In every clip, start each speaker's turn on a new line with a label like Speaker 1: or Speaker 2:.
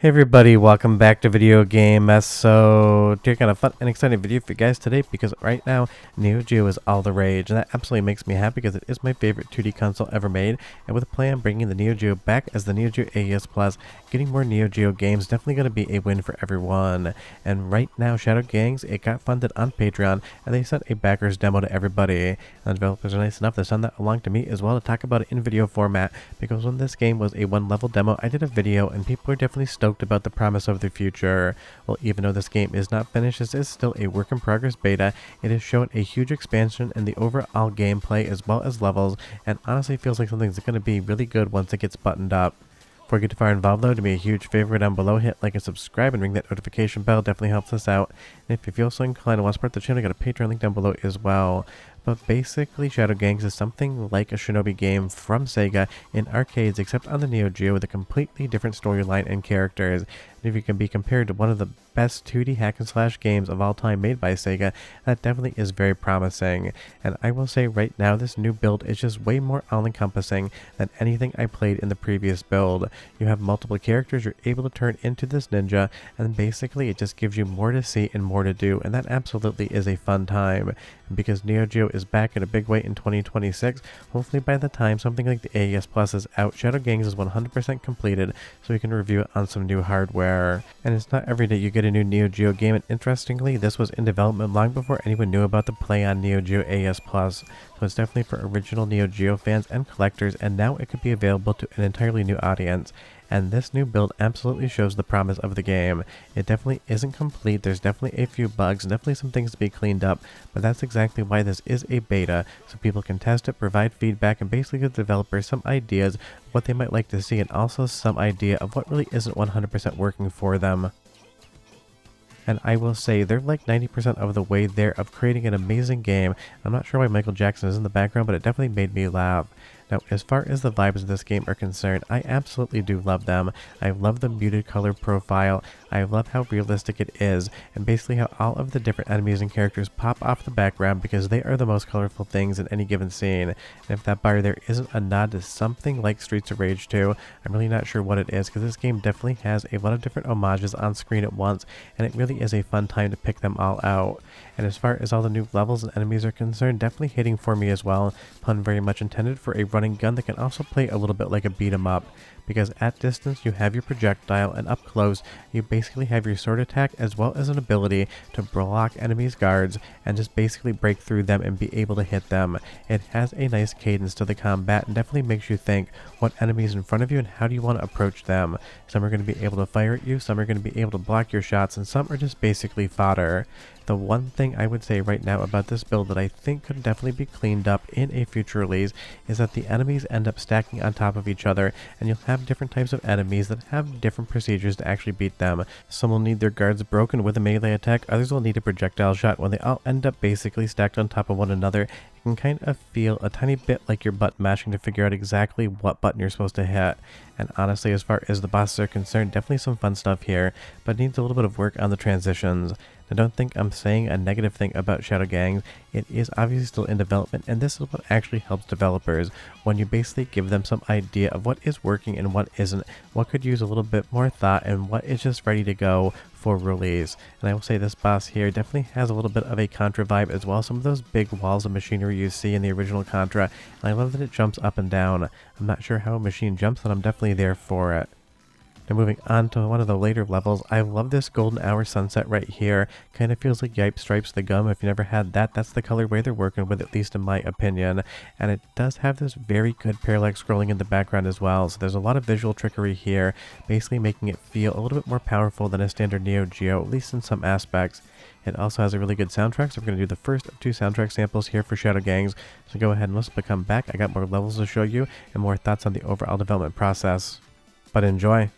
Speaker 1: Hey everybody, welcome back to Video Game Mess. So, dear, kind of fun and exciting video for you guys today because right now Neo Geo is all the rage, and that absolutely makes me happy because it is my favorite 2D console ever made. And with Plaion bringing the Neo Geo back as the Neo Geo AES Plus, getting more Neo Geo games definitely going to be a win for everyone. And right now, Shadow Gangs, it got funded on Patreon, and they sent a backers demo to everybody. And the developers are nice enough to send that along to me as well to talk about it in video format, because when this game was a one-level demo, I did a video, and people are definitely stoked about the promise of the future. Well, even though this game is not finished, this is still a work in progress beta. It has shown a huge expansion in the overall gameplay as well as levels, and honestly feels like something's going to be really good once it gets buttoned up. Before you get too far involved though, do me a huge favor down below, hit like and subscribe and ring that notification bell, definitely helps us out. And if you feel so inclined and want to support the channel, I got a Patreon link down below as well. But basically, Shadow Gangs is something like a Shinobi game from Sega in arcades, except on the Neo Geo with a completely different storyline and characters. And if you can be compared to one of the best 2D hack and slash games of all time made by Sega, that definitely is very promising. And I will say right now, this new build is just way more all-encompassing than anything I played in the previous build. You have multiple characters you're able to turn into this ninja, and basically it just gives you more to see and more to do, and that absolutely is a fun time. And because Neo Geo is back in a big way in 2026, hopefully by the time something like the AES Plus is out, Shadow Gangs is 100% completed, so we can review it on some new hardware. And it's not every day you get a new Neo Geo game, and interestingly, this was in development long before anyone knew about the Plaion Neo Geo AES Plus, so it's definitely for original Neo Geo fans and collectors, and now it could be available to an entirely new audience. And this new build absolutely shows the promise of the game. It definitely isn't complete, there's definitely a few bugs, definitely some things to be cleaned up, but that's exactly why this is a beta, so people can test it, provide feedback, and basically give developers some ideas of what they might like to see, and also some idea of what really isn't 100% working for them. And I will say, they're like 90% of the way there of creating an amazing game. I'm not sure why Michael Jackson is in the background, but it definitely made me laugh. Now, as far as the vibes of this game are concerned, I absolutely do love them. I love the muted color profile, I love how realistic it is, and basically how all of the different enemies and characters pop off the background because they are the most colorful things in any given scene. And if that bar there isn't a nod to something like Streets of Rage 2, I'm really not sure what it is, because this game definitely has a lot of different homages on screen at once, and it really is a fun time to pick them all out. And as far as all the new levels and enemies are concerned, definitely hitting for me as well. Pun very much intended for a running gun that can also play a little bit like a beat 'em up, because at distance you have your projectile, and up close you basically have your sword attack as well as an ability to block enemies' guards and just basically break through them and be able to hit them. It has a nice cadence to the combat and definitely makes you think what enemies in front of you and how do you want to approach them. Some are going to be able to fire at you, some are going to be able to block your shots, and some are just basically fodder. The one thing I would say right now about this build that I think could definitely be cleaned up in a future release is that the enemies end up stacking on top of each other, and you'll have different types of enemies that have different procedures to actually beat them. Some will need their guards broken with a melee attack, others will need a projectile shot. When they all end up basically stacked on top of one another, it can kind of feel a tiny bit like you're button mashing to figure out exactly what button you're supposed to hit. And honestly, as far as the bosses are concerned, definitely some fun stuff here, but needs a little bit of work on the transitions. Now, don't think I'm saying a negative thing about Shadow Gangs. It is obviously still in development, and this is what actually helps developers, when you basically give them some idea of what is working and what isn't, what could use a little bit more thought, and what is just ready to go for release. And I will say this boss here definitely has a little bit of a Contra vibe as well, some of those big walls of machinery you see in the original Contra, and I love that it jumps up and down. I'm not sure how a machine jumps, but I'm definitely there for it. Now moving on to one of the later levels, I love this golden hour sunset right here. Kind of feels like Yipe Stripes the gum. If you never had that, that's the colorway they're working with, at least in my opinion. And it does have this very good parallax scrolling in the background as well, so there's a lot of visual trickery here, basically making it feel a little bit more powerful than a standard Neo Geo, at least in some aspects. It also has a really good soundtrack, so we're going to do the first of two soundtrack samples here for Shadow Gangs. So go ahead and let's come back. I got more levels to show you and more thoughts on the overall development process. But enjoy!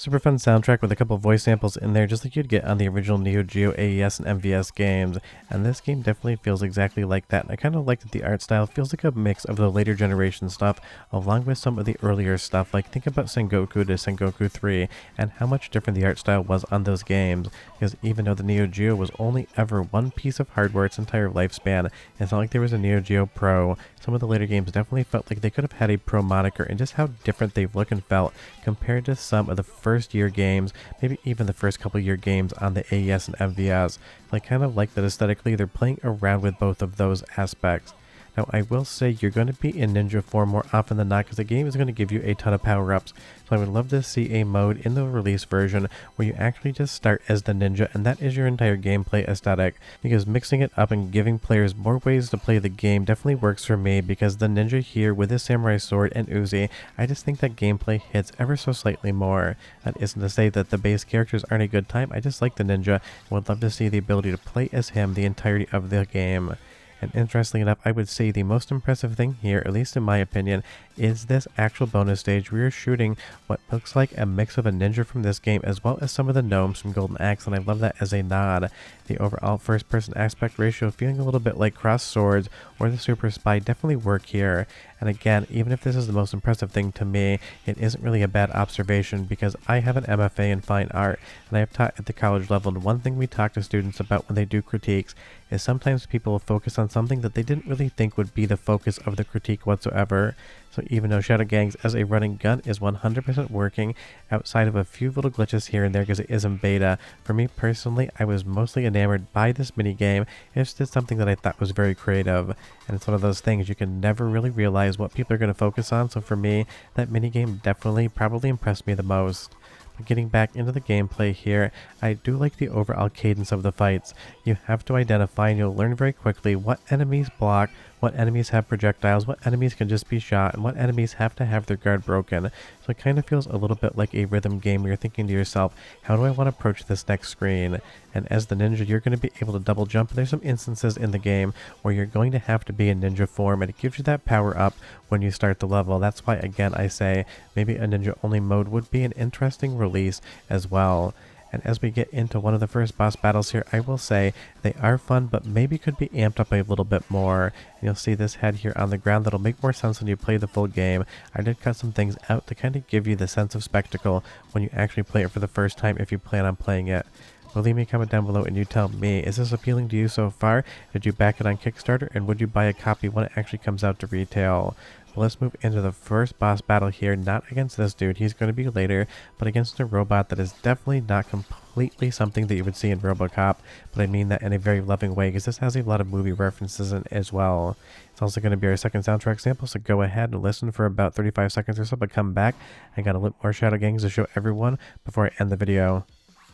Speaker 1: Super fun soundtrack with a couple voice samples in there, just like you'd get on the original Neo Geo AES and MVS games. And this game definitely feels exactly like that. And I kind of like that the art style feels like a mix of the later generation stuff, along with some of the earlier stuff. Like think about Sengoku to Sengoku 3, and how much different the art style was on those games. Because even though the Neo Geo was only ever one piece of hardware its entire lifespan, it's not like there was a Neo Geo Pro. Some of the later games definitely felt like they could have had a Pro moniker, and just how different they look and felt compared to some of the first year games, maybe even the first couple year games on the AES and MVS. I kind of like that aesthetically they're playing around with both of those aspects. Now, I will say you're going to be in ninja form more often than not because the game is going to give you a ton of power-ups. So I would love to see a mode in the release version where you actually just start as the ninja, and that is your entire gameplay aesthetic. Because mixing it up and giving players more ways to play the game definitely works for me, because the ninja here with his samurai sword and Uzi, I just think that gameplay hits ever so slightly more. That isn't to say that the base characters aren't a good time, I just like the ninja and would love to see the ability to play as him the entirety of the game. And interestingly enough, I would say the most impressive thing here, at least in my opinion, is this actual bonus stage where you're shooting what looks like a mix of a ninja from this game as well as some of the gnomes from Golden Axe, and I love that as a nod. The overall first person aspect ratio feeling a little bit like Cross Swords or the Super Spy definitely work here. And again, even if this is the most impressive thing to me, it isn't really a bad observation, because I have an MFA in fine art and I have taught at the college level, and one thing we talk to students about when they do critiques is sometimes people will focus on something that they didn't really think would be the focus of the critique whatsoever. So even though Shadow Gangs as a running gun is 100% working, outside of a few little glitches here and there because it is in beta, for me personally, I was mostly enamored by this minigame. It's just something that I thought was very creative, and it's one of those things you can never really realize what people are going to focus on, so for me, that minigame definitely probably impressed me the most. But getting back into the gameplay here, I do like the overall cadence of the fights. You have to identify and you'll learn very quickly what enemies block, what enemies have projectiles, what enemies can just be shot, and what enemies have to have their guard broken. So it kind of feels a little bit like a rhythm game where you're thinking to yourself, how do I want to approach this next screen? And as the ninja, you're going to be able to double jump, and there's some instances in the game where you're going to have to be in ninja form, and it gives you that power up when you start the level. That's why, again, I say maybe a ninja only mode would be an interesting release as well. And as we get into one of the first boss battles here, I will say they are fun, but maybe could be amped up a little bit more. And you'll see this head here on the ground that'll make more sense when you play the full game. I did cut some things out to kind of give you the sense of spectacle when you actually play it for the first time, if you plan on playing it. Well, leave me a comment down below and you tell me, is this appealing to you so far? Did you back it on Kickstarter, and would you buy a copy when it actually comes out to retail? Well, let's move into the first boss battle here, not against this dude, he's going to be later, but against a robot that is definitely not completely something that you would see in RoboCop, but I mean that in a very loving way, because this has a lot of movie references in it as well. It's also going to be our second soundtrack sample, so go ahead and listen for about 35 seconds or so, but come back. I got a little more Shadow Gangs to show everyone before I end the video.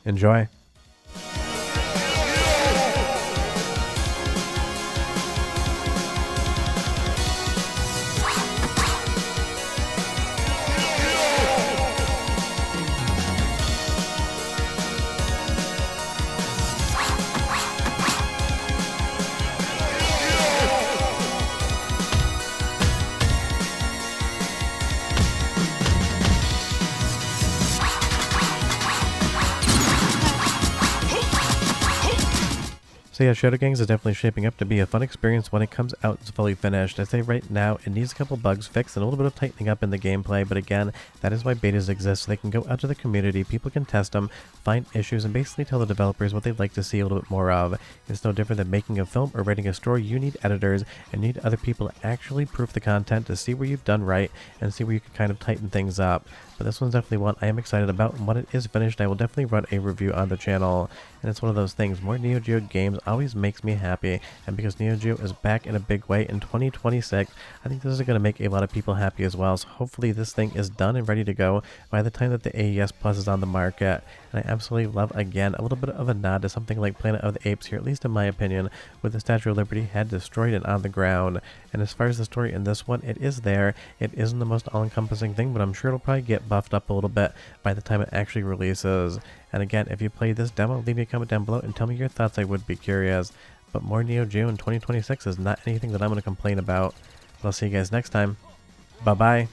Speaker 1: Enjoy! So yeah, Shadow Gangs is definitely shaping up to be a fun experience when it comes out and fully finished. I'd say right now it needs a couple bugs fixed and a little bit of tightening up in the gameplay, but again, that is why betas exist, so they can go out to the community, people can test them, find issues, and basically tell the developers what they'd like to see a little bit more of. It's no different than making a film or writing a story. You need editors and need other people to actually proof the content to see where you've done right and see where you can kind of tighten things up. But this one's definitely one I am excited about, and when it is finished I will definitely run a review on the channel. And it's one of those things, more Neo Geo games always makes me happy, and because Neo Geo is back in a big way in 2026, I think this is going to make a lot of people happy as well, so hopefully this thing is done and ready to go by the time that the AES Plus is on the market. And I absolutely love, again, a little bit of a nod to something like Planet of the Apes here, at least in my opinion, with the Statue of Liberty head destroyed and on the ground. And as far as the story in this one, it is there. It isn't the most all-encompassing thing, but I'm sure it'll probably get buffed up a little bit by the time it actually releases. And again, if you play this demo, leave me a comment down below and tell me your thoughts. I would be curious. But more Neo Geo in 2026 is not anything that I'm going to complain about. But I'll see you guys next time. Bye-bye.